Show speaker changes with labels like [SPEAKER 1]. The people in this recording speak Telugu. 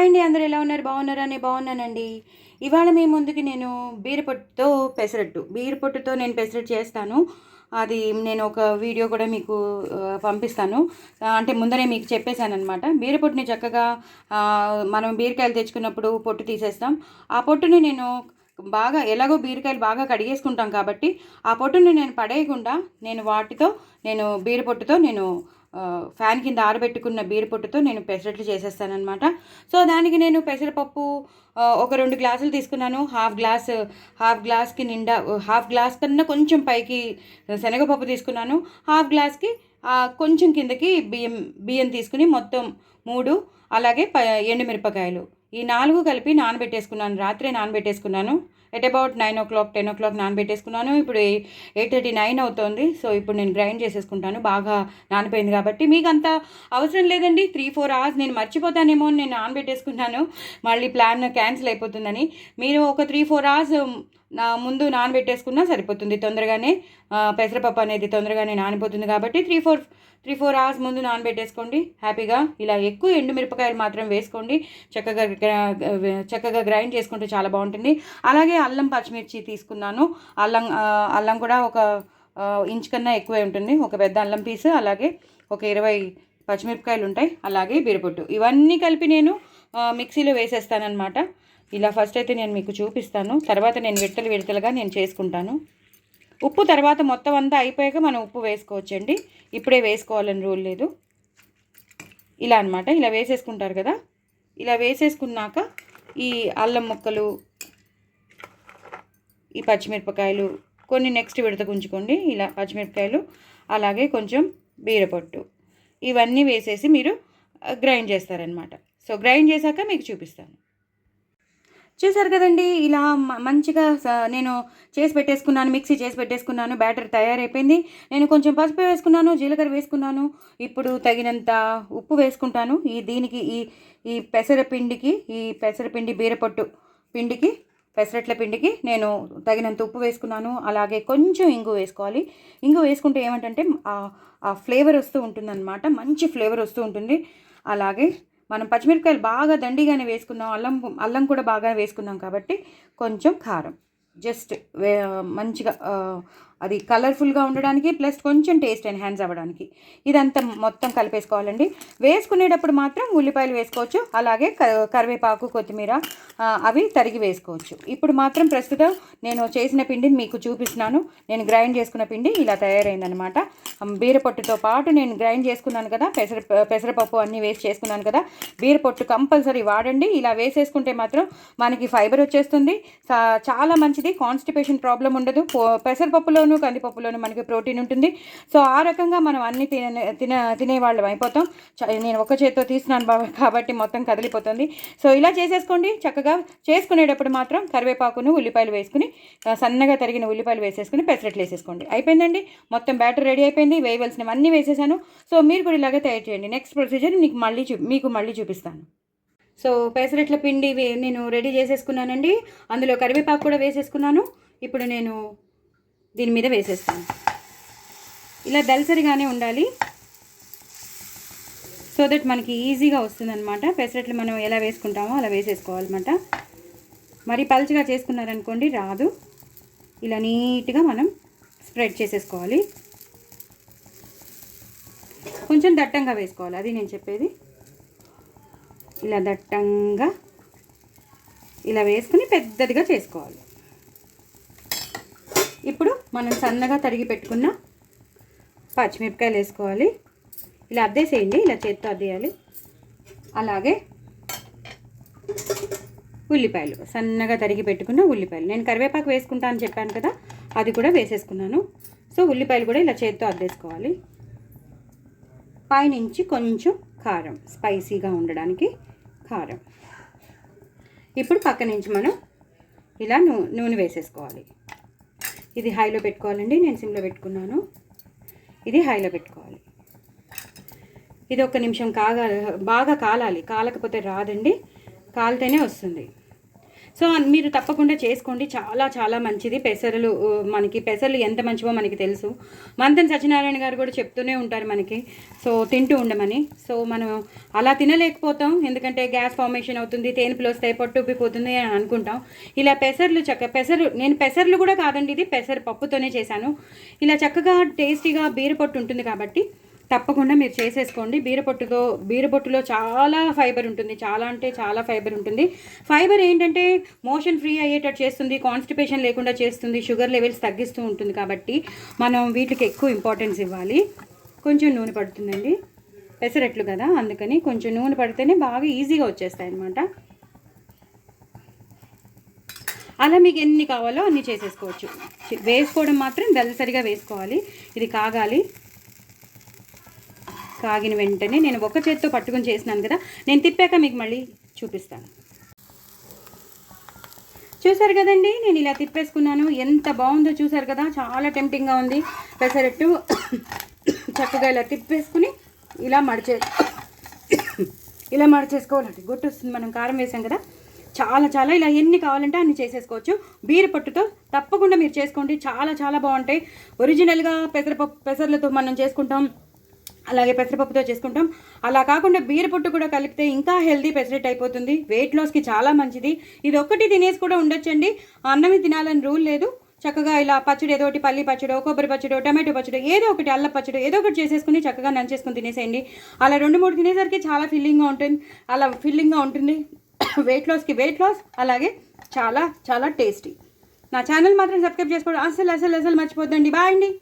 [SPEAKER 1] హాయ్ అండి, అందరూ ఎలా ఉన్నారు? బాగున్నారా? నేను బాగున్నానండి. ఇవాళ మీ ముందుకి నేను బీరపొట్టుతో నేను పెసరట్టు చేస్తాను. అది నేను ఒక వీడియో కూడా మీకు పంపిస్తాను. అంటే ముందరే మీకు చెప్పేశానమాట. బీరపొట్టుని చక్కగా మనం బీరకాయలు తెచ్చుకున్నప్పుడు పొట్టు తీసేస్తాం. ఆ పొట్టుని నేను బాగా ఎలాగో బీరకాయలు బాగా కడిగేసుకుంటాం కాబట్టి ఆ పొట్టుని నేను పడేయకుండా నేను బీరపొట్టుతో ఫ్యాన్ కింద ఆరబెట్టుకున్న బీరపొట్టుతో నేను పెసరట్లు చేసేస్తానమాట. సో దానికి నేను పెసరపప్పు ఒక 2 గ్లాసులు తీసుకున్నాను. హాఫ్ గ్లాస్కి నిండా, హాఫ్ గ్లాస్ కన్నా కొంచెం పైకి శనగపప్పు తీసుకున్నాను. హాఫ్ గ్లాస్కి కొంచెం కిందకి బియ్యం తీసుకుని మొత్తం 3, అలాగే ఎండుమిరపకాయలు, ఈ 4 కలిపి నానబెట్టేసుకున్నాను. రాత్రే నానబెట్టేసుకున్నాను. At about 9 o'clock 10 o'clock నానబెట్టేసుకున్నాను. ఇప్పుడు 8:39 అవుతుంది. సో ఇప్పుడు నేను గ్రైండ్ చేసేసుకుంటాను. బాగా నానిపోయింది కాబట్టి. మీకు అంత అవసరం లేదండి. 3-4 hours నేను మర్చిపోతానేమో అని నేను నానబెట్టేసుకున్నాను. మళ్ళీ ప్లాన్ క్యాన్సిల్ అయిపోతుందని. మీరు ఒక 3-4 hours ముందు నానబెట్టేసుకున్నా సరిపోతుంది. తొందరగానే పెసరపప్పు అనేది తొందరగానే నానిపోతుంది కాబట్టి 3-4 hours ముందు నానబెట్టేసుకోండి. హ్యాపీగా ఇలా ఎక్కువ ఎండుమిరపకాయలు మాత్రం వేసుకోండి. చక్కగా గ్రైండ్ చేసుకుంటే చాలా బాగుంటుంది. అలాగే అల్లం పచ్చిమిర్చి తీసుకున్నాను. అల్లం కూడా ఒక ఇంచ్ కన్నా ఎక్కువే ఉంటుంది. ఒక పెద్ద అల్లం పీసు, అలాగే ఒక 20 పచ్చిమిరపకాయలు ఉంటాయి. అలాగే బీరపొట్టు, ఇవన్నీ కలిపి నేను మిక్సీలో వేసేస్తానమాట. ఇలా ఫస్ట్ అయితే నేను మీకు చూపిస్తాను. తర్వాత నేను విడతలుగా నేను చేసుకుంటాను. ఉప్పు తర్వాత మొత్తం అంతా అయిపోయాక మనం ఉప్పు వేసుకోవచ్చండి. ఇప్పుడే వేసుకోవాలని రూల్ లేదు. ఇలా అనమాట. ఇలా వేసేసుకుంటారు కదా. ఇలా వేసేసుకున్నాక ఈ అల్లం ముక్కలు, ఈ పచ్చిమిరపకాయలు కొన్ని నెక్స్ట్ విడతకు ఉంచుకోండి. ఇలా పచ్చిమిరపకాయలు, అలాగే కొంచెం బీరపొట్టు, ఇవన్నీ వేసేసి మీరు గ్రైండ్ చేస్తారనమాట. సో గ్రైండ్ చేశాక మీకు చూపిస్తాను. చూసారు కదండి, ఇలా మంచిగా నేను మిక్సీ చేసి పెట్టేసుకున్నాను. బ్యాటర్ తయారైపోయింది. నేను కొంచెం పసుపు వేసుకున్నాను, జీలకర్ర వేసుకున్నాను. ఇప్పుడు తగినంత ఉప్పు వేసుకుంటాను. దీనికి ఈ పెసరపిండి బీరపొట్టు పిండికి, పెసరట్ల పిండికి నేను తగినంత ఉప్పు వేసుకున్నాను. అలాగే కొంచెం ఇంగు వేసుకోవాలి. ఇంగు వేసుకుంటే ఏమంటే ఆ ఫ్లేవర్ వస్తూ ఉంటుందన్నమాట. మంచి ఫ్లేవర్ వస్తూ ఉంటుంది. అలాగే మనం పచ్చిమిరపకాయలు బాగా దండిగానే వేసుకున్నాం, అల్లం కూడా బాగా వేసుకున్నాం కాబట్టి కొంచెం కారం, జస్ట్ మంచిగా అది కలర్ఫుల్గా ఉండడానికి, ప్లస్ కొంచెం టేస్ట్ ఎన్హాన్స్ అవ్వడానికి ఇదంతా మొత్తం కలిపేసుకోవాలండి. వేసుకునేటప్పుడు మాత్రం ఉల్లిపాయలు వేసుకోవచ్చు. అలాగే కరివేపాకు, కొత్తిమీర అవి తరిగి వేసుకోవచ్చు. ఇప్పుడు మాత్రం ప్రస్తుతం నేను చేసిన పిండిని మీకు చూపిస్తున్నాను. నేను గ్రైండ్ చేసుకున్న పిండి ఇలా తయారైందనమాట. బీరపొట్టుతో పాటు నేను గ్రైండ్ చేసుకున్నాను కదా, పెసరపప్పు అన్నీ వేసి చేసుకున్నాను కదా. బీరపొట్టు కంపల్సరీ వాడండి. ఇలా వేసేసుకుంటే మాత్రం మనకి ఫైబర్ వచ్చేస్తుంది. చాలా మంచిది. కాన్స్టిపేషన్ ప్రాబ్లం ఉండదు. పెసరపప్పులోను కందిపప్పులోను మనకి ప్రోటీన్ ఉంటుంది. సో ఆ రకంగా మనం అన్ని తినేవాళ్ళం అయిపోతాం. నేను ఒక చేత్తో తీస్తున్నాను కాబట్టి మొత్తం కదిలిపోతుంది. సో ఇలా చేసేసుకోండి. చక్కగా చేసుకునేటప్పుడు మాత్రం కరివేపాకును, ఉల్లిపాయలు వేసుకుని, సన్నగా తరిగిన ఉల్లిపాయలు వేసేసుకుని పెసరట్లు వేసేసుకోండి. అయిపోయిందండి. మొత్తం బ్యాటర్ రెడీ అయిపోయింది. వేయవలసినవన్నీ వేసేసాను. సో మీరు కూడా ఇలాగే తయారు చేయండి. నెక్స్ట్ ప్రొసీజర్ మీకు మళ్ళీ చూపిస్తాను. సో పెసరట్ల పిండి నేను రెడీ చేసేసుకున్నానండి. అందులో కరివేపాకు కూడా వేసేసుకున్నాను. ఇప్పుడు నేను దీని మీద వేసేస్తాను. ఇలా దళసరిగానే ఉండాలి. సో దట్ మనకి ఈజీగా వస్తుందన్నమాట. పెసరట్లు మనం ఎలా వేసుకుంటామో అలా వేసేసుకోవాలన్నమాట. మరి పల్చగా చేసుకున్నారనుకోండి రాదు. ఇలా నీట్గా మనం స్ప్రెడ్ చేసేసుకోవాలి. కొంచెం దట్టంగా వేసుకోవాలి, అది నేను చెప్పేది. ఇలా దట్టంగా ఇలా వేసుకుని పెద్దదిగా చేసుకోవాలి. ఇప్పుడు మనం సన్నగా తరిగి పెట్టుకున్న పచ్చిమిరపకాయలు వేసుకోవాలి. ఇలా అద్దేసేయండి. ఇలా చేత్తో అద్దేయాలి. అలాగే ఉల్లిపాయలు, సన్నగా తరిగి పెట్టుకున్న ఉల్లిపాయలు. నేను కరివేపాకు వేసుకుంటా అని చెప్పాను కదా, అది కూడా వేసేసుకున్నాను. సో ఉల్లిపాయలు కూడా ఇలా చేత్తో అద్దేసుకోవాలి. పైనుంచి కొంచెం కారం, స్పైసీగా ఉండడానికి కారం. ఇప్పుడు పక్క నుంచి మనం ఇలా నూనె వేసేసుకోవాలి. ఇది హైలో పెట్టుకోవాలండి. నేను సిమ్లో పెట్టుకున్నాను. ఇది హైలో పెట్టుకోవాలి. ఇది 1 నిమిషం బాగా కాలాలి. కాలకపోతే రాదండి. కాలితేనే వస్తుంది. సో మీరు తప్పకుండా చేసుకోండి, చాలా చాలా మంచిది. పెసర్లు మనకి పెసర్లు ఎంత మంచివో మనకి తెలుసు. మంతెన సత్యనారాయణ గారు కూడా చెప్తూనే ఉంటారు మనకి, సో తింటూ ఉండమని. సో మనం అలా తినలేకపోతాం, ఎందుకంటే గ్యాస్ ఫార్మేషన్ అవుతుంది, తేనుపులు వస్తాయి, పొట్టు ఉబ్బిపోతుంది అని అనుకుంటాం. ఇలా పెసర్లు నేను పెసర్లు కూడా కాదండి, ఇది పెసర పప్పుతోనే చేశాను. ఇలా చక్కగా టేస్టీగా బీరపొట్టు ఉంటుంది కాబట్టి తప్పకుండా మీరు చేసేసుకోండి. బీరపొట్టులో చాలా ఫైబర్ ఉంటుంది, చాలా అంటే చాలా ఫైబర్ ఉంటుంది. ఫైబర్ ఏంటంటే మోషన్ ఫ్రీ అయ్యేటట్టు చేస్తుంది, కాన్స్టిపేషన్ లేకుండా చేస్తుంది, షుగర్ లెవెల్స్ తగ్గిస్తూ ఉంటుంది. కాబట్టి మనం వీటికి ఎక్కువ ఇంపార్టెన్స్ ఇవ్వాలి. కొంచెం నూనె పడుతుందండి, పెసరట్లు కదా, అందుకని కొంచెం నూనె పడితేనే బాగా ఈజీగా వచ్చేస్తాయి అన్నమాట. అలా మీకు ఎన్ని కావాలో అన్ని చేసేసుకోవచ్చు. వేసుకోవడం మాత్రం దళసరిగా వేసుకోవాలి. ఇది కాగాలి. కాగిన వెంటనే నేను ఒక చేత్తో పట్టుకొని చేసినాను కదా, నేను తిప్పాక మీకు మళ్ళీ చూపిస్తాను. చూసారు కదండి, నేను ఇలా తిప్పేసుకున్నాను. ఎంత బాగుందో చూసారు కదా, చాలా టెంప్టింగ్గా ఉంది పెసరట్టు. చక్కగా ఇలా తిప్పేసుకుని ఇలా మడిచేసుకోవాలండి. గుట్టు వస్తుంది, మనం కారం వేసాం కదా. చాలా చాలా ఇలా ఎన్ని కావాలంటే అన్ని చేసేసుకోవచ్చు. బీరపొట్టుతో తప్పకుండా మీరు చేసుకోండి, చాలా చాలా బాగుంటాయి. ఒరిజినల్గా పెసర్లతో మనం చేసుకుంటాం, అలాగే పెసరపప్పుతో చేసుకుంటాం. అలా కాకుండా బీరపొట్టు కూడా కలిపితే ఇంకా హెల్దీ పెసరట్ అయిపోతుంది, వెయిట్ లాస్కి చాలా మంచిది. ఇది ఒక్కటి తినేసి కూడా ఉండొచ్చండి, అన్నమే తినాలని రూల్ లేదు. చక్కగా ఇలా పచ్చడి ఏదో ఒకటి, పల్లి పచ్చడో, కొబ్బరి పచ్చడో, టమాటో పచ్చడో, ఏదో ఒకటి, అల్ల పచ్చడో ఏదో ఒకటి చేసేసుకుని చక్కగా నంచేసుకుని తినేసేయండి. అలా 2-3 తినేసరికి చాలా ఫిల్లింగ్గా ఉంటుంది. వెయిట్ లాస్, అలాగే చాలా చాలా టేస్టీ. నా ఛానల్ మాత్రం సబ్స్క్రైబ్ చేసుకోవడం అసలు మర్చిపోద్దండి. బాయ్ అండి.